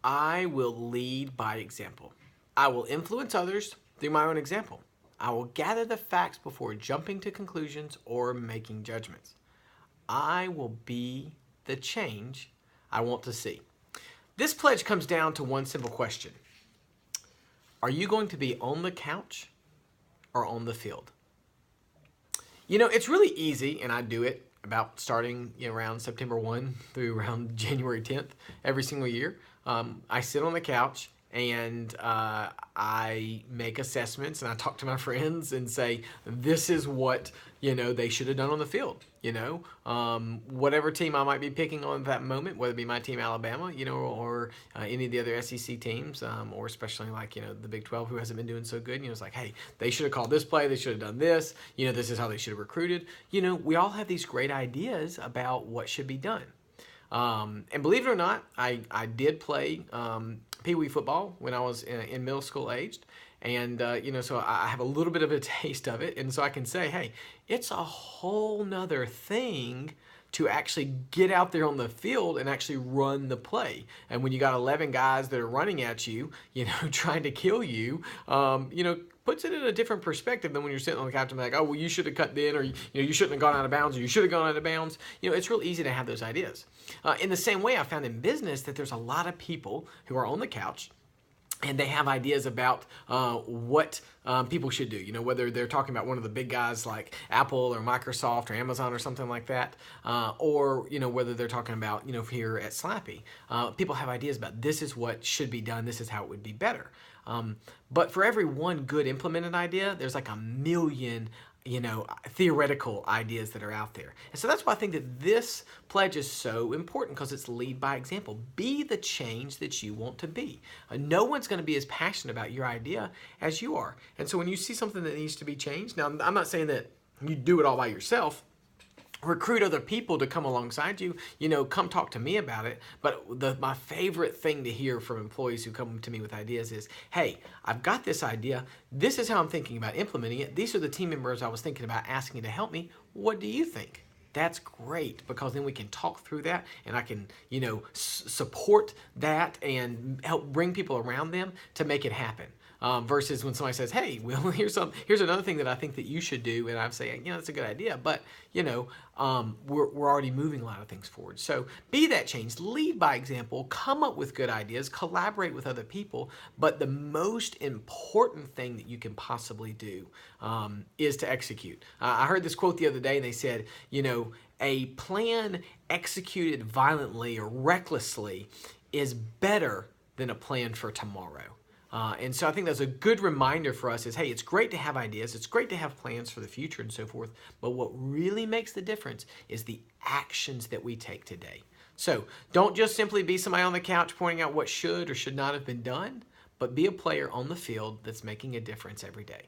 I will lead by example. I will influence others through my own example. I will gather the facts before jumping to conclusions or making judgments. I will be the change I want to see. This pledge comes down to one simple question. Are you going to be on the couch or on the field? You know, it's really easy, and I do it about starting around September 1 through around January 10th every single year. I sit on the couch and I make assessments and I talk to my friends and say, this is what, they should have done on the field. Whatever team I might be picking on at that moment, whether it be my team, Alabama, or any of the other SEC teams, or especially like, the Big 12 who hasn't been doing so good, it's like, hey, they should have called this play. They should have done this. This is how they should have recruited. We all have these great ideas about what should be done. And believe it or not, I did play Pee Wee football when I was in middle school aged. And, so I have a little bit of a taste of it. And so I can say, hey, it's a whole nother thing to actually get out there on the field and actually run the play. And when you got 11 guys that are running at you, trying to kill you, puts it in a different perspective than when you're sitting on the couch and like, oh, well, you should have cut then, or you shouldn't have gone out of bounds, or you should have gone out of bounds. It's real easy to have those ideas. In the same way, I found in business that there's a lot of people who are on the couch and they have ideas about what people should do, whether they're talking about one of the big guys like Apple or Microsoft or Amazon or something like that, or, whether they're talking about, here at Slappy. People have ideas about this is what should be done, this is how it would be better. But for every one good implemented idea, there's like a million theoretical ideas that are out there. And so that's why I think that this pledge is so important, because it's lead by example. Be the change that you want to be. No one's going to be as passionate about your idea as you are. And so when you see something that needs to be changed, now I'm not saying that you do it all by yourself. Recruit other people to come alongside you, come talk to me about it. But my favorite thing to hear from employees who come to me with ideas is, hey, I've got this idea. This is how I'm thinking about implementing it. These are the team members I was thinking about asking to help me. What do you think? That's great, because then we can talk through that and I can, support that and help bring people around them to make it happen. Versus when somebody says, hey, well, here's another thing that I think that you should do. And I'm saying, that's a good idea, but, we're already moving a lot of things forward. So be that change, lead by example, come up with good ideas, collaborate with other people. But the most important thing that you can possibly do is to execute. I heard this quote the other day and they said, a plan executed violently or recklessly is better than a plan for tomorrow. And so I think that's a good reminder for us is, hey, it's great to have ideas. It's great to have plans for the future and so forth. But what really makes the difference is the actions that we take today. So don't just simply be somebody on the couch pointing out what should or should not have been done, but be a player on the field that's making a difference every day.